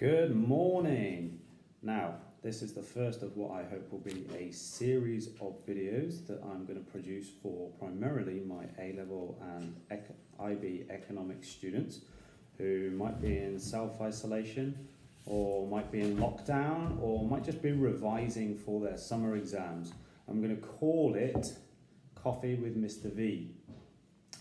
Good morning. Now, this is the first of what I hope will be a series of videos that I'm going to produce for primarily my A-level and IB economics students who might be in self-isolation or might be in lockdown or might just be revising for their summer exams. I'm going to call it Coffee with Mr. V.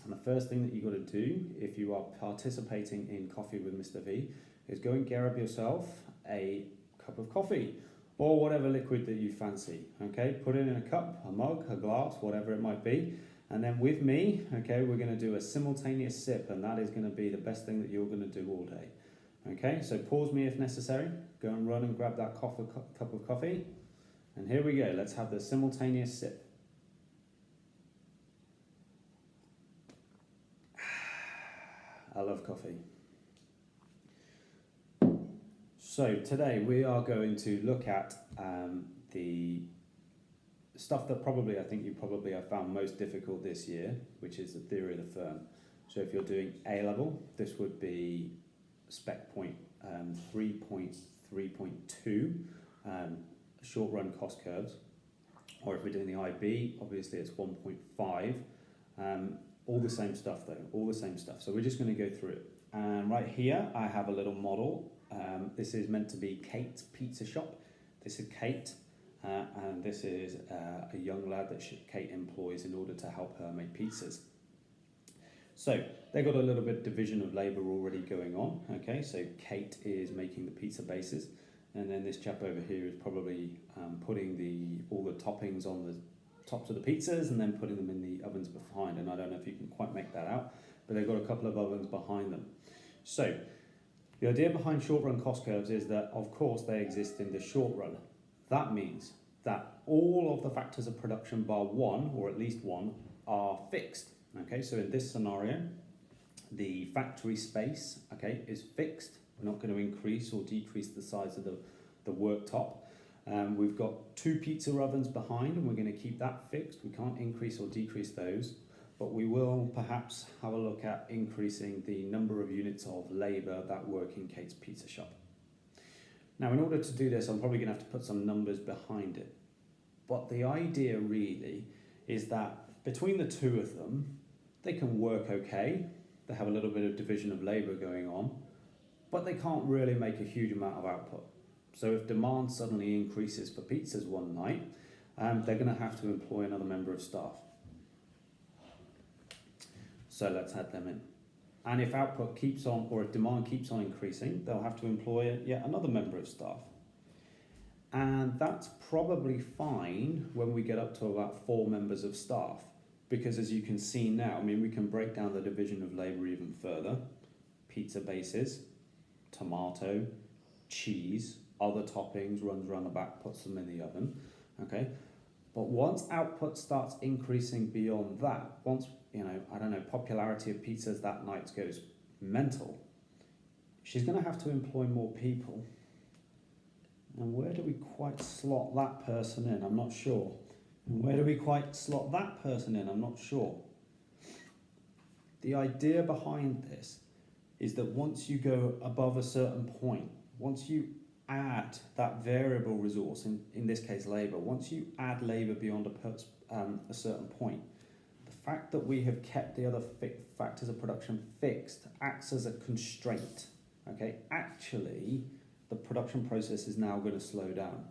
And the first thing that you've got to do if you are participating in Coffee with Mr. V is go and grab yourself a cup of coffee or whatever liquid that you fancy. Okay, put it in a cup, a mug, a glass, whatever it might be. And then with me, okay, we're going to do a simultaneous sip, and that is going to be the best thing that you're going to do all day. Okay, so pause me if necessary. Go and run and grab that cup of coffee. And here we go. Let's have the simultaneous sip. I love coffee. So today we are going to look at the stuff that I think you probably have found most difficult this year, which is the theory of the firm. So if you're doing A-level, this would be spec point 3.3.2, short run cost curves. Or if we're doing the IB, obviously it's 1.5. All the same stuff though, all the same stuff. So we're just going to go through it. And right here I have a little model. This is meant to be Kate's Pizza Shop. This is Kate, and this is a young lad that Kate employs in order to help her make pizzas. So they've got a little bit of division of labour already going on. Okay, so Kate is making the pizza bases, and then this chap over here is probably putting all the toppings on the tops of the pizzas and then putting them in the ovens behind. And I don't know if you can quite make that out, but they've got a couple of ovens behind them. So the idea behind short run cost curves is that, of course, they exist in the short run. That means that all of the factors of production bar one, or at least one, are fixed. Okay, so in this scenario, the factory space, okay, is fixed. We're not going to increase or decrease the size of the worktop. We've got 2 pizza ovens behind, and we're going to keep that fixed. We can't increase or decrease those. But we will perhaps have a look at increasing the number of units of labour that work in Kate's Pizza Shop. Now, in order to do this, I'm probably going to have to put some numbers behind it. But the idea really is that between the two of them, they can work okay. They have a little bit of division of labour going on, but they can't really make a huge amount of output. So if demand suddenly increases for pizzas one night, they're going to have to employ another member of staff. So let's add them in. And if output keeps on, or if demand keeps on increasing, they'll have to employ yet another member of staff. And that's probably fine when we get up to about 4 members of staff. Because as you can see now, I mean, we can break down the division of labour even further. Pizza bases, tomato, cheese, other toppings, runs around the back, puts them in the oven. Okay. But once output starts increasing beyond that, once, popularity of pizzas that night goes mental, she's going to have to employ more people. And where do we quite slot that person in? I'm not sure. And where do we quite slot that person in? I'm not sure. The idea behind this is that once you go above a certain point, once you add that variable resource, in this case labour, once you add labour beyond a certain point, the fact that we have kept the other factors of production fixed acts as a constraint. Okay, actually the production process is now going to slow down,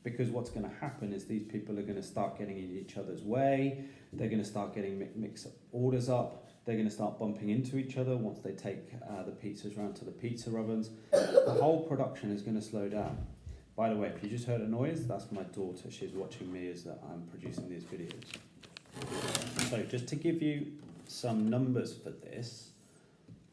because what's going to happen is these people are going to start getting in each other's way, they're going to start getting mixed orders up, they're going to start bumping into each other once they take the pizzas around to the pizza ovens. The whole production is going to slow down. By the way, if you just heard a noise, that's my daughter. She's watching me as I'm producing these videos. So just to give you some numbers for this,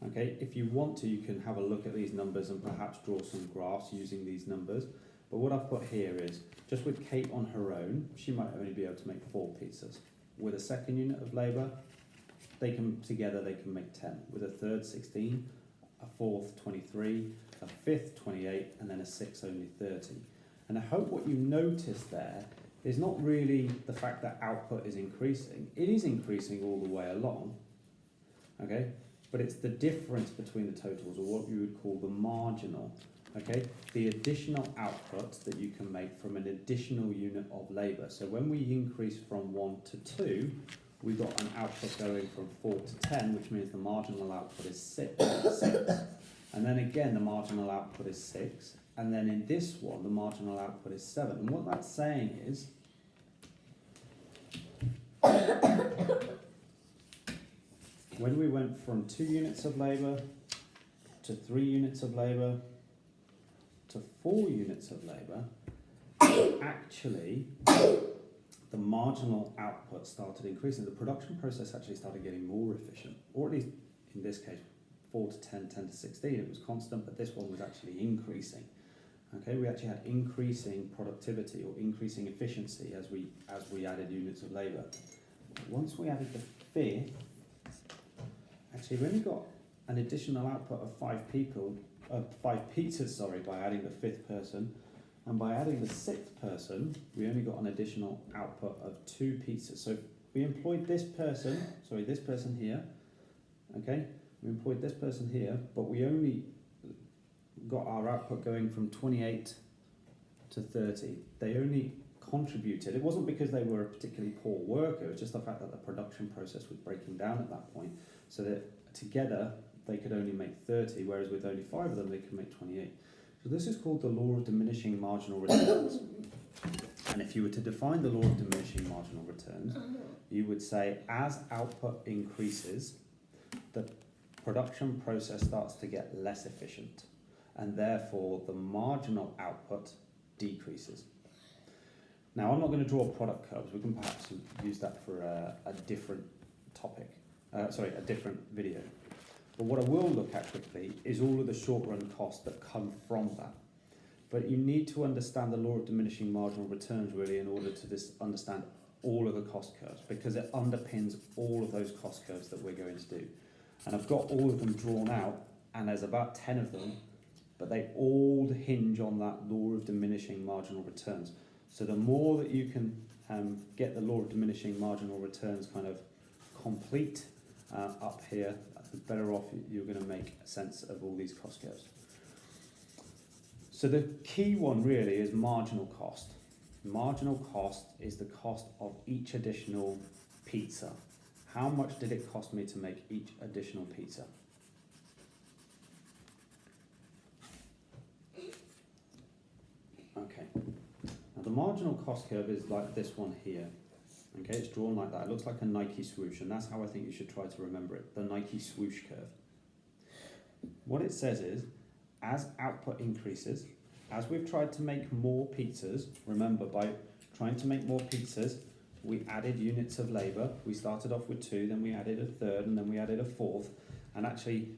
okay, if you want to, you can have a look at these numbers and perhaps draw some graphs using these numbers. But what I've put here is, just with Kate on her own, she might only be able to make 4 pizzas. With a second unit of labour, they can make 10. With a third, 16, a fourth, 23, a fifth, 28, and then a sixth, only 30. And I hope what you notice there is not really the fact that output is increasing. It is increasing all the way along, okay? but it's the difference between the totals, or what you would call the marginal. Okay, the additional output that you can make from an additional unit of labour. So when we increase from 1 to 2, we got an output going from 4 to 10, which means the marginal output is 6. And then again, the marginal output is 6. And then in this one, the marginal output is 7. And what that's saying is, when we went from 2 units of labour to 3 units of labour to 4 units of labour, actually the marginal output started increasing. The production process actually started getting more efficient, or at least in this case 4 to 10, 10 to 16, it was constant, but this one was actually increasing. Okay, we actually had increasing productivity or increasing efficiency as we added units of labour. Once we added the 5th, actually we only got an additional output of 5 pizzas, by adding the 5th person, and by adding the 6th person, we only got an additional output of 2 pizzas. So we employed this person here, okay, we employed this person here, but we only got our output going from 28 to 30. They only contributed. It wasn't because they were a particularly poor worker, it was just the fact that the production process was breaking down at that point, so that together they could only make 30, whereas with only 5 of them they could make 28. So this is called the law of diminishing marginal returns. And if you were to define the law of diminishing marginal returns, you would say as output increases, the production process starts to get less efficient, and therefore the marginal output decreases. Now, I'm not going to draw product curves. We can perhaps use that for a different topic, a different video. But what I will look at quickly is all of the short-run costs that come from that. But you need to understand the law of diminishing marginal returns really in order to understand all of the cost curves, because it underpins all of those cost curves that we're going to do. And I've got all of them drawn out, and there's about 10 of them, but they all hinge on that law of diminishing marginal returns. So the more that you can get the law of diminishing marginal returns kind of complete up here, the better off you're going to make sense of all these cost curves. So the key one really is marginal cost. Marginal cost is the cost of each additional pizza. How much did it cost me to make each additional pizza? Okay. Now the marginal cost curve is like this one here. Okay, it's drawn like that. It looks like a Nike swoosh, and that's how I think you should try to remember it, the Nike swoosh curve. What it says is, as output increases, as we've tried to make more pizzas, remember, by trying to make more pizzas, we added units of labour. We started off with 2, then we added a 3rd, and then we added a 4th. And actually,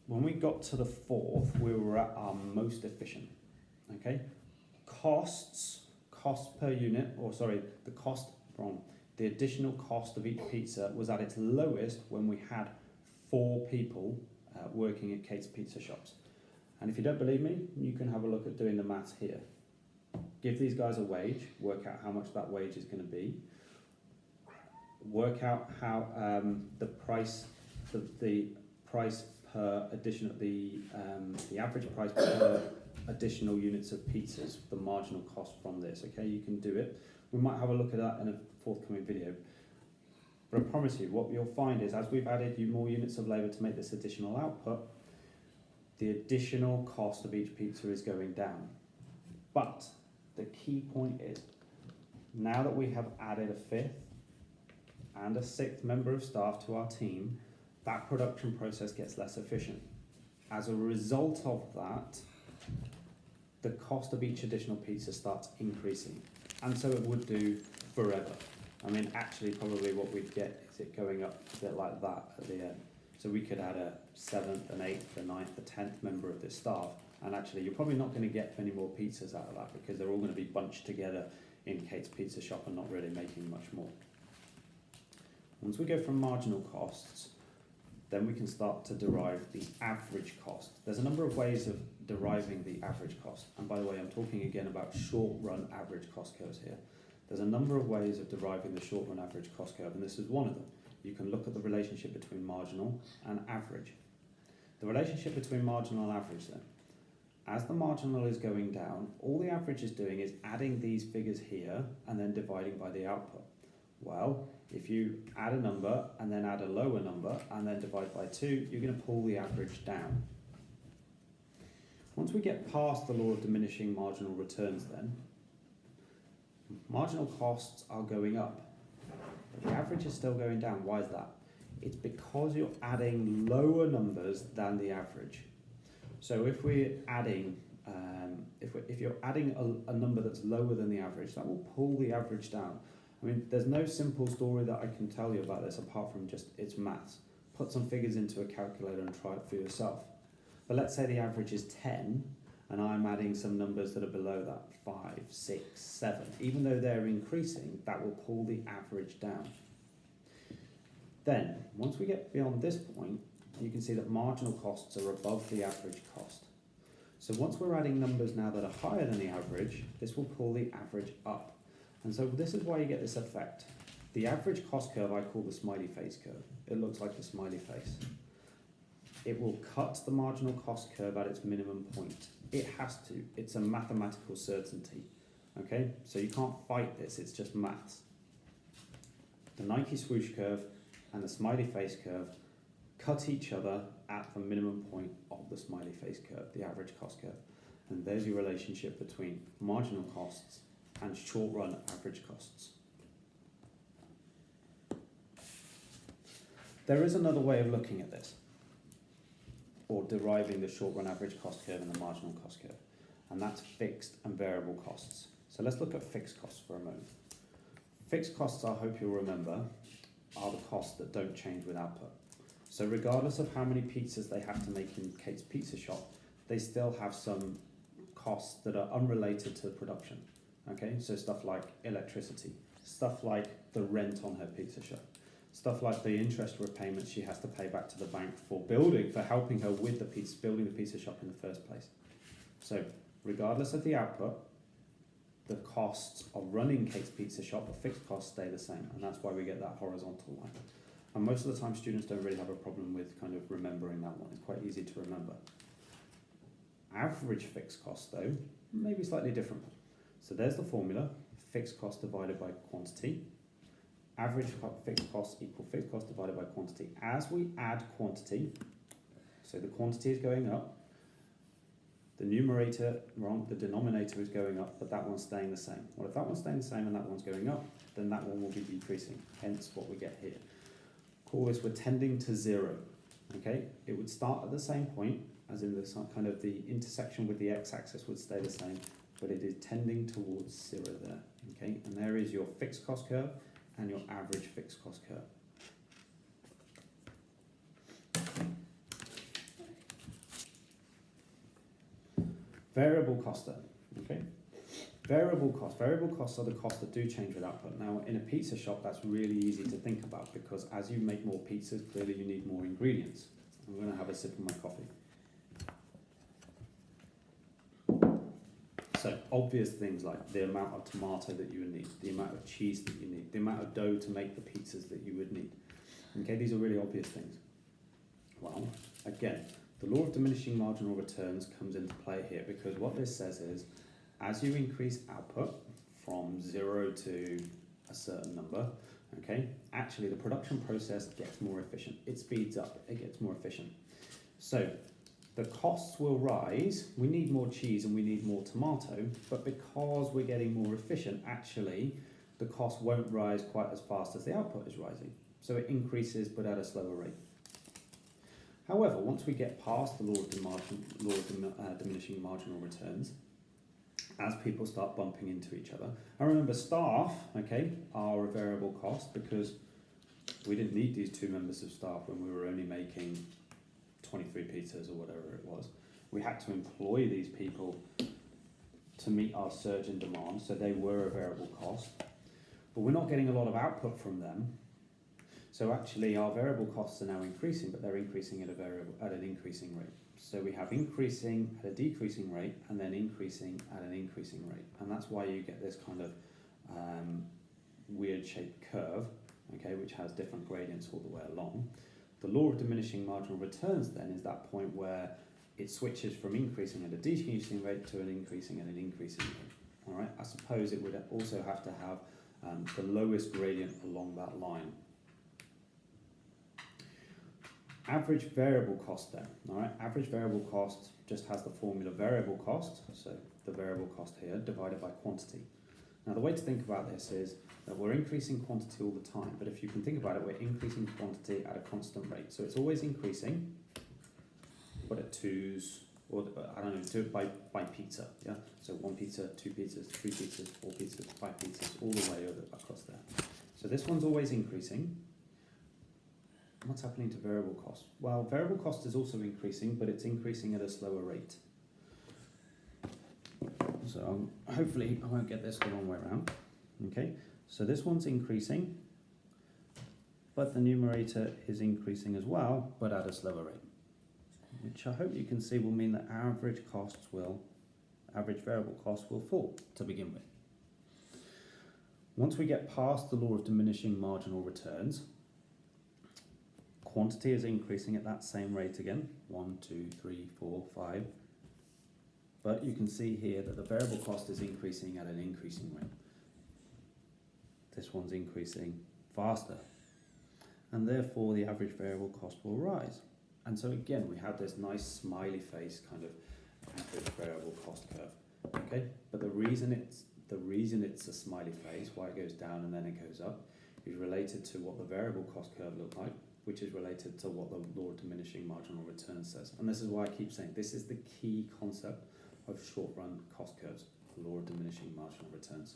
when we got to the 4th, we were at our most efficient. Okay, cost per unit, the cost from the additional cost of each pizza was at its lowest when we had 4 people working at Kate's Pizza Shops. And if you don't believe me, you can have a look at doing the maths here. Give these guys a wage, work out how much that wage is going to be, work out how the price per additional, the average price per additional units of pizzas, the marginal cost from this. Okay, you can do it. We might have a look at that in a forthcoming video. But I promise you, what you'll find is as we've added more units of labour to make this additional output, the additional cost of each pizza is going down. But the key point is, now that we have added a 5th and a 6th member of staff to our team, that production process gets less efficient. As a result of that, the cost of each additional pizza starts increasing. And so it would do forever. I mean, actually, probably what we'd get is it going up a bit like that at the end. So we could add a 7th, an 8th, a 9th, a 10th member of this staff, and actually you're probably not going to get many more pizzas out of that, because they're all going to be bunched together in Kate's Pizza Shop and not really making much more. Once we go from marginal costs, then we can start to derive the average cost. There's a number of ways of deriving the average cost, and by the way, I'm talking again about short-run average cost curves here. There's a number of ways of deriving the short-run average cost curve, and this is one of them. you can look at the relationship between marginal and average. The relationship between marginal and average then. As the marginal is going down, all the average is doing is adding these figures here and then dividing by the output. Well, if you add a number and then add a lower number and then divide by 2, you're going to pull the average down. Once we get past the law of diminishing marginal returns then, marginal costs are going up, but the average is still going down. Why is that? It's because you're adding lower numbers than the average. So if we're adding, if you're adding a number that's lower than the average, that will pull the average down. I mean, there's no simple story that I can tell you about this apart from just it's maths. Put some figures into a calculator and try it for yourself. But let's say the average is 10, and I'm adding some numbers that are below that, 5, 6, 7. Even though they're increasing, that will pull the average down. Then, once we get beyond this point, you can see that marginal costs are above the average cost. So once we're adding numbers now that are higher than the average, this will pull the average up. And so this is why you get this effect. The average cost curve I call the smiley face curve. It looks like a smiley face. It will cut the marginal cost curve at its minimum point. It has to. It's a mathematical certainty. Okay, so you can't fight this, it's just maths. The Nike swoosh curve and the smiley face curve cut each other at the minimum point of the smiley face curve, the average cost curve. And there's your relationship between marginal costs and short run average costs. There is another way of looking at this, or deriving the short run average cost curve and the marginal cost curve, and that's fixed and variable costs. So let's look at fixed costs for a moment. Fixed costs, I hope you'll remember, are the costs that don't change with output. So regardless of how many pizzas they have to make in Kate's pizza shop, they still have some costs that are unrelated to production. Okay, so stuff like electricity, stuff like the rent on her pizza shop, stuff like the interest repayments she has to pay back to the bank for helping her with building the pizza shop in the first place. So regardless of the output, the costs of running Kate's pizza shop, the fixed costs stay the same, and that's why we get that horizontal line. And most of the time students don't really have a problem with kind of remembering that one. It's quite easy to remember. Average fixed costs though, maybe slightly different. So there's the formula, fixed cost divided by quantity. Average fixed cost equal fixed cost divided by quantity. As we add quantity, so the quantity is going up, the denominator is going up, but that one's staying the same. Well, if that one's staying the same and that one's going up, then that one will be decreasing, hence what we get here. Call this, we're tending to 0, okay? It would start at the same point, as in the kind of the intersection with the x-axis would stay the same, but it is tending towards 0 there, okay? And there is your fixed cost curve and your average fixed cost curve. Variable cost then, okay? Variable costs are the costs that do change with output. Now, in a pizza shop, that's really easy to think about because as you make more pizzas, clearly you need more ingredients. I'm going to have a sip of my coffee. So, obvious things like the amount of tomato that you would need, the amount of cheese that you need, the amount of dough to make the pizzas that you would need. Okay, these are really obvious things. Well, again, the law of diminishing marginal returns comes into play here because what this says is, as you increase output from 0 to a certain number, okay, actually the production process gets more efficient. It speeds up, it gets more efficient. So the costs will rise, we need more cheese and we need more tomato, but because we're getting more efficient, actually the cost won't rise quite as fast as the output is rising. So it increases but at a slower rate. However, once we get past the law of diminishing marginal returns, as people start bumping into each other. I remember staff, okay, are a variable cost because we didn't need these 2 members of staff when we were only making 23 pizzas or whatever it was. We had to employ these people to meet our surge in demand, so they were a variable cost. But we're not getting a lot of output from them, so actually our variable costs are now increasing, but they're increasing at an increasing rate. So we have increasing at a decreasing rate and then increasing at an increasing rate. And that's why you get this kind of weird shaped curve okay, which has different gradients all the way along. The law of diminishing marginal returns then is that point where it switches from increasing at a decreasing rate to an increasing at an increasing rate. All right, I suppose it would also have to have the lowest gradient along that line. Average variable cost then, all right, average variable cost just has the formula variable cost, so the variable cost here divided by quantity. Now the way to think about this is that we're increasing quantity all the time, but if you can think about it, we're increasing quantity at a constant rate. So it's always increasing, but at twos, or I don't know, do it by pizza, yeah? So 1 pizza, 2 pizzas, 3 pizzas, 4 pizzas, 5 pizzas, all the way across there. So this one's always increasing. What's happening to variable cost? Well, variable cost is also increasing, but it's increasing at a slower rate. So hopefully I won't get this the wrong way around. Okay, so this one's increasing, but the numerator is increasing as well, but at a slower rate, which I hope you can see will mean that average variable costs will fall to begin with. Once we get past the law of diminishing marginal returns, quantity is increasing at that same rate again, 1, 2, 3, 4, 5. But you can see here that the variable cost is increasing at an increasing rate. This one's increasing faster, and therefore the average variable cost will rise. And so again, we have this nice smiley face kind of average variable cost curve. Okay, but the reason it's a smiley face, why it goes down and then it goes up, is related to what the variable cost curve looked like, which is related to what the law of diminishing marginal returns says. And this is why I keep saying this is the key concept of short-run cost curves, the law of diminishing marginal returns.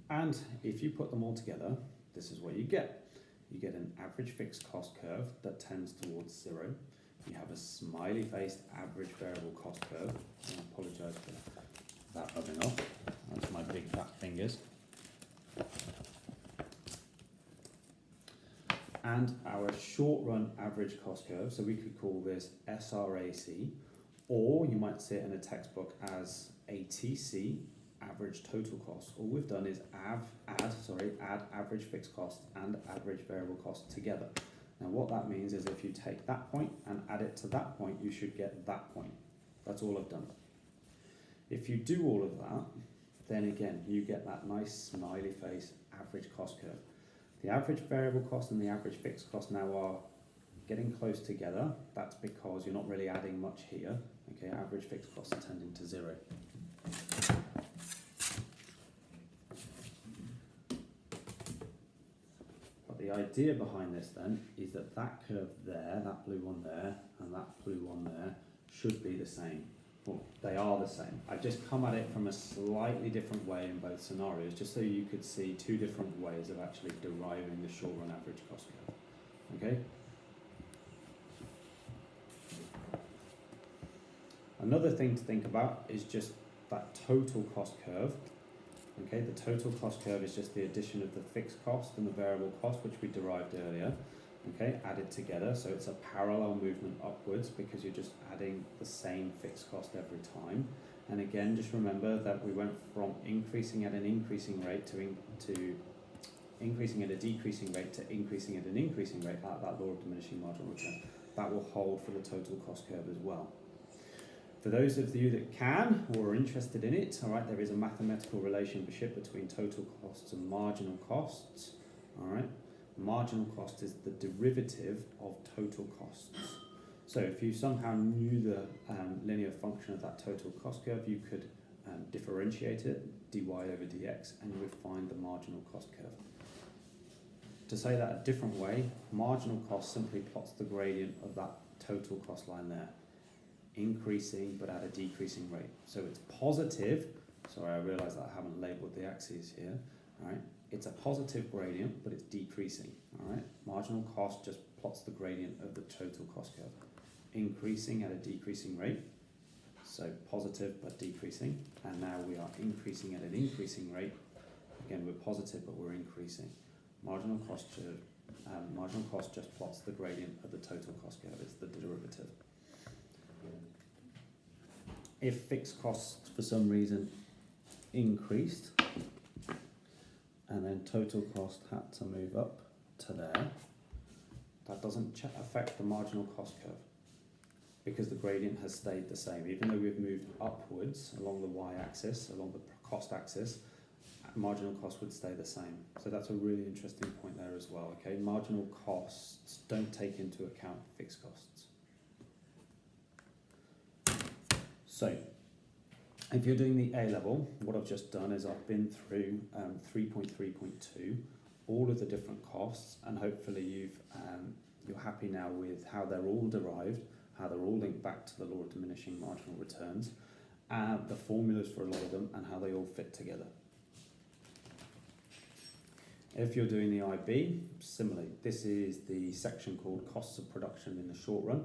And if you put them all together, this is what you get. You get an average fixed cost curve that tends towards 0. You have a smiley-faced average variable cost curve. I apologise for that rubbing off. That's my big fat fingers. And our short-run average cost curve, so we could call this SRAC, or you might see it in a textbook as ATC, average total cost. All we've done is add average fixed cost and average variable cost together. Now what that means is if you take that point and add it to that point, you should get that point. That's all I've done. If you do all of that, then again, you get that nice smiley face average cost curve. The average variable cost and the average fixed cost now are getting close together. That's because you're not really adding much here. Okay, average fixed costs are tending to 0. But the idea behind this then is that that curve there, that blue one there, and that blue one there should be the same. Well, they are the same. I've just come at it from a slightly different way in both scenarios, just so you could see two different ways of actually deriving the short-run average cost curve. Okay? Another thing to think about is just that total cost curve. Okay, the total cost curve is just the addition of the fixed cost and the variable cost, which we derived earlier. Okay, added together, so it's a parallel movement upwards because you're just adding the same fixed cost every time. And again, just remember that we went from increasing at an increasing rate to increasing at a decreasing rate to increasing at an increasing rate, that law of diminishing marginal returns. That will hold for the total cost curve as well. For those of you that can or are interested in it, all right, there is a mathematical relationship between total costs and marginal costs, all right. Marginal cost is the derivative of total costs. So if you somehow knew the linear function of that total cost curve, you could differentiate it, dy over dx, and you would find the marginal cost curve. To say that a different way, marginal cost simply plots the gradient of that total cost line there, increasing but at a decreasing rate. So it's positive. Sorry, I realise that I haven't labelled the axes here. All right. It's a positive gradient, but it's decreasing, all right? Marginal cost just plots the gradient of the total cost curve. Increasing at a decreasing rate, so positive but decreasing, and now we are increasing at an increasing rate. Again, we're positive, but we're increasing. Marginal cost just plots the gradient of the total cost curve, it's the derivative. if fixed costs for some reason increased and then total cost had to move up to there, that doesn't affect the marginal cost curve because the gradient has stayed the same. Even though we've moved upwards along the y-axis, along the cost axis, marginal cost would stay the same. So that's a really interesting point there as well, okay? Marginal costs don't take into account fixed costs. So, if you're doing the A level, what I've just done is I've been through 3.3.2, all of the different costs, and hopefully you're happy now with how they're all derived, how they're all linked back to the law of diminishing marginal returns, the formulas for a lot of them, and how they all fit together. If you're doing the IB, similarly, this is the section called costs of production in the short run.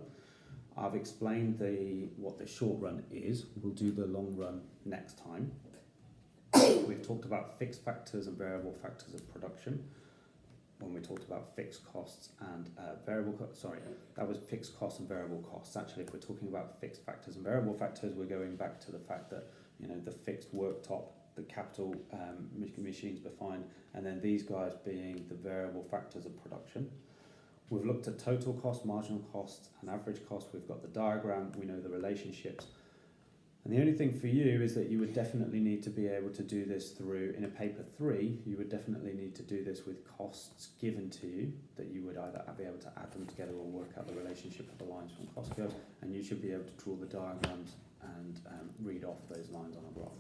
I've explained what the short run is. We'll do the long run next time. We've talked about fixed factors and variable factors of production. When we talked about fixed costs and that was fixed costs and variable costs. Actually, if we're talking about fixed factors and variable factors, we're going back to the fact that, you know, the fixed worktop, the capital machines behind, and then these guys being the variable factors of production. We've looked at total cost, marginal cost, and average cost. We've got the diagram, we know the relationships. And the only thing for you is that you would definitely need to be able to do this through, in a paper 3, you would definitely need to do this with costs given to you, that you would either be able to add them together or work out the relationship of the lines from cost curve, and you should be able to draw the diagrams and read off those lines on a graph.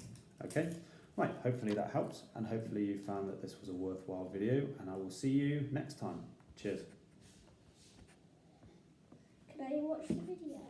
Okay? Right, hopefully that helps, and hopefully you found that this was a worthwhile video, and I will see you next time. Cheers. Can I watch the video?